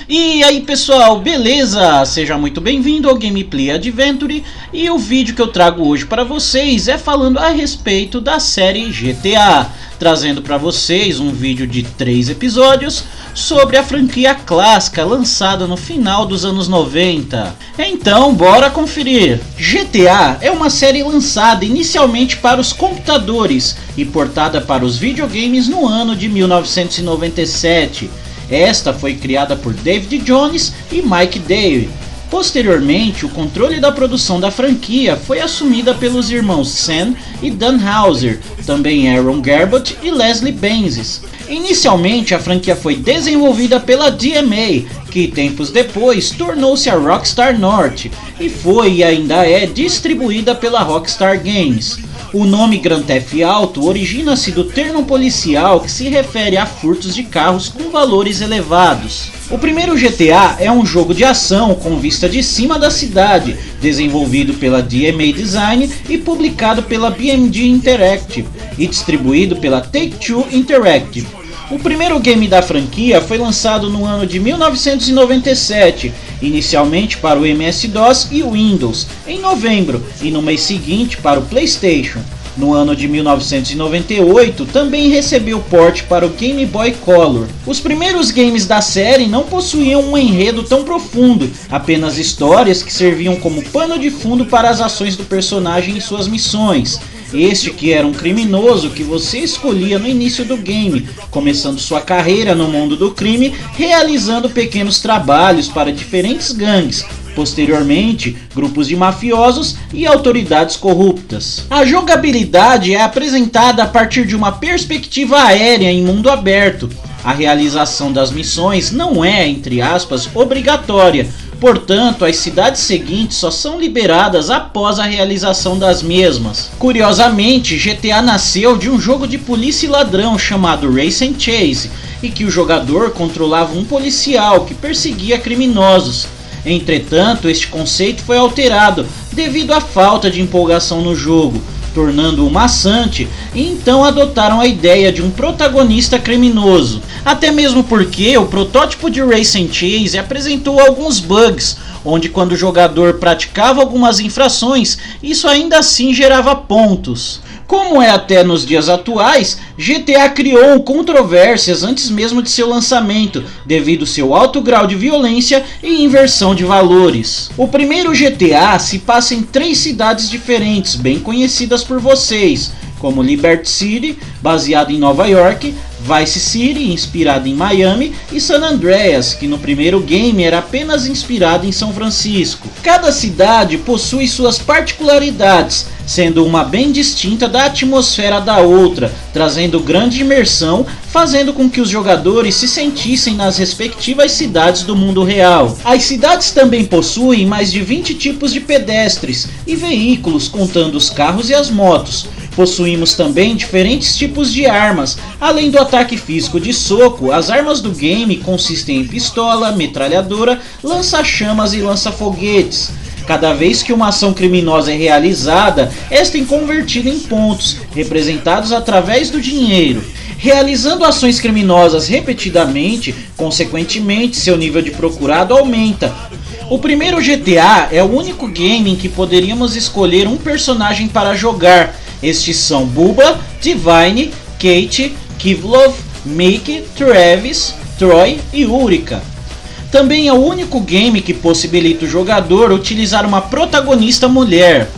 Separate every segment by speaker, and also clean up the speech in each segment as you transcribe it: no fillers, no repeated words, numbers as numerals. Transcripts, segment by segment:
Speaker 1: E aí pessoal, beleza? Seja muito bem-vindo ao Gameplay Adventure. E o vídeo que eu trago hoje para vocês é falando a respeito da série GTA, trazendo para vocês um vídeo de 3 episódios sobre a franquia clássica lançada no final dos anos 90. Então bora conferir. GTA é uma série lançada inicialmente para os computadores e portada para os videogames no ano de 1997. Esta foi criada por David Jones e Mike Dale. Posteriormente, o controle da produção da franquia foi assumida pelos irmãos Sam e Dan Houser, também Aaron Gerbert e Leslie Benzies. Inicialmente, a franquia foi desenvolvida pela DMA, que tempos depois tornou-se a Rockstar North, e foi e ainda é distribuída pela Rockstar Games. O nome Grand Theft Auto origina-se do termo policial que se refere a furtos de carros com valores elevados. O primeiro GTA é um jogo de ação com vista de cima da cidade, desenvolvido pela DMA Design e publicado pela BMG Interactive e distribuído pela Take-Two Interactive. O primeiro game da franquia foi lançado no ano de 1997, inicialmente para o MS-DOS e o Windows, em novembro, e no mês seguinte para o PlayStation. No ano de 1998, também recebeu port para o Game Boy Color. Os primeiros games da série não possuíam um enredo tão profundo, apenas histórias que serviam como pano de fundo para as ações do personagem e suas missões. Este que era um criminoso que você escolhia no início do game, começando sua carreira no mundo do crime, realizando pequenos trabalhos para diferentes gangues, posteriormente grupos de mafiosos e autoridades corruptas. A jogabilidade é apresentada a partir de uma perspectiva aérea em mundo aberto. A realização das missões não é, entre aspas, obrigatória. Portanto, as cidades seguintes só são liberadas após a realização das mesmas. Curiosamente, GTA nasceu de um jogo de polícia e ladrão chamado Race and Chase, e que o jogador controlava um policial que perseguia criminosos. Entretanto, este conceito foi alterado devido à falta de empolgação no jogo, tornando-o maçante, e então adotaram a ideia de um protagonista criminoso. Até mesmo porque o protótipo de Race and Chase apresentou alguns bugs, onde quando o jogador praticava algumas infrações, isso ainda assim gerava pontos. Como é até nos dias atuais, GTA criou controvérsias antes mesmo de seu lançamento, devido ao seu alto grau de violência e inversão de valores. O primeiro GTA se passa em 3 cidades diferentes, bem conhecidas por vocês, como Liberty City, baseado em Nova York, Vice City, inspirado em Miami, e San Andreas, que no primeiro game era apenas inspirado em São Francisco. Cada cidade possui suas particularidades, sendo uma bem distinta da atmosfera da outra, trazendo grande imersão, fazendo com que os jogadores se sentissem nas respectivas cidades do mundo real. As cidades também possuem mais de 20 tipos de pedestres e veículos, contando os carros e as motos. Possuímos também diferentes tipos de armas. Além do ataque físico de soco, as armas do game consistem em pistola, metralhadora, lança-chamas e lança-foguetes. Cada vez que uma ação criminosa é realizada, esta é convertida em pontos, representados através do dinheiro. Realizando ações criminosas repetidamente, consequentemente seu nível de procurado aumenta. O primeiro GTA é o único game em que poderíamos escolher um personagem para jogar. Estes são Bubba, Divine, Kate, Kivlov, Mickey, Travis, Troy e Ulrika. Também é o único game que possibilita o jogador utilizar uma protagonista mulher.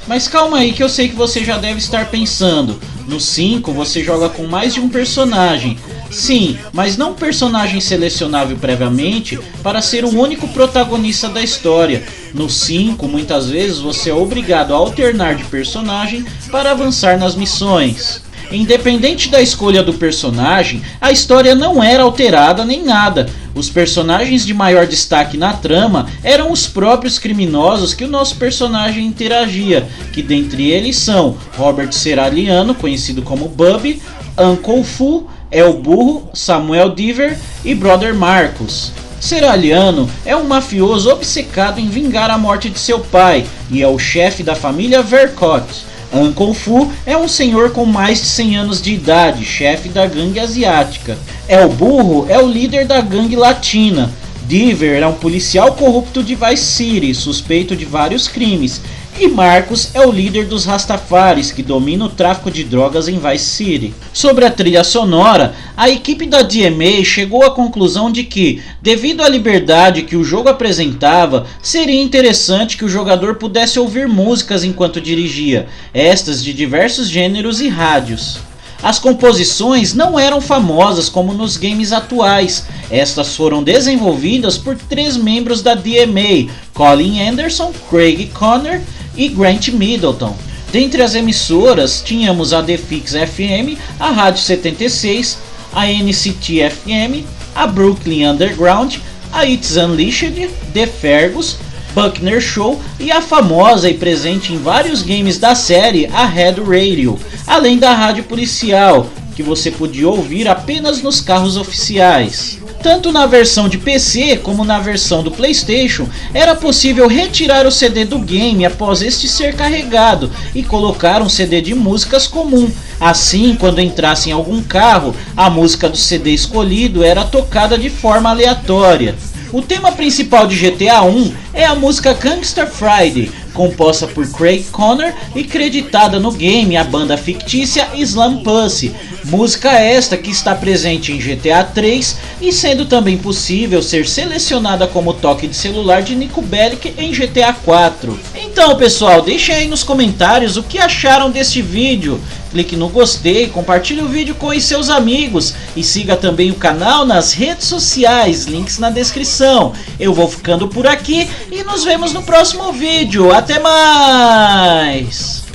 Speaker 1: Mas calma aí que eu sei que você já deve estar pensando, no 5 você joga com mais de um personagem. Sim, mas não um personagem selecionável previamente para ser o único protagonista da história. No 5, muitas vezes você é obrigado a alternar de personagem para avançar nas missões. Independente da escolha do personagem, a história não era alterada nem nada. Os personagens de maior destaque na trama eram os próprios criminosos que o nosso personagem interagia, que dentre eles são Robert Serraliano, conhecido como Bubby, Uncle Fu, El Burro, Samuel Diver e Brother Marcos. Serraliano é um mafioso obcecado em vingar a morte de seu pai e é o chefe da família Vercott. Uncle Fu é um senhor com mais de 100 anos de idade, chefe da gangue asiática. El Burro é o líder da gangue latina. Diver é um policial corrupto de Vice City, suspeito de vários crimes. E Marcos é o líder dos Rastafaris, que domina o tráfico de drogas em Vice City. Sobre a trilha sonora, a equipe da DMA chegou à conclusão de que, devido à liberdade que o jogo apresentava, seria interessante que o jogador pudesse ouvir músicas enquanto dirigia, estas de diversos gêneros e rádios. As composições não eram famosas como nos games atuais. Estas foram desenvolvidas por 3 membros da DMA, Colin Anderson, Craig Connor e Grant Middleton. Dentre as emissoras, tínhamos a The Fix FM, a Rádio 76, a NCT FM, a Brooklyn Underground, a It's Unleashed, The Fergus, Buckner Show e a famosa e presente em vários games da série, a Red Radio, além da rádio policial, que você podia ouvir apenas nos carros oficiais. Tanto na versão de PC como na versão do PlayStation, era possível retirar o CD do game após este ser carregado e colocar um CD de músicas comum. Assim, quando entrasse em algum carro, a música do CD escolhido era tocada de forma aleatória. O tema principal de GTA 1 é a música Gangster Friday, composta por Craig Connor e creditada no game a banda fictícia Slam Pussy, música esta que está presente em GTA 3 e sendo também possível ser selecionada como toque de celular de Nico Bellic em GTA 4. Então pessoal, deixem aí nos comentários o que acharam deste vídeo. Clique no gostei, compartilhe o vídeo com os seus amigos e siga também o canal nas redes sociais, links na descrição. Eu vou ficando por aqui e nos vemos no próximo vídeo. Até mais!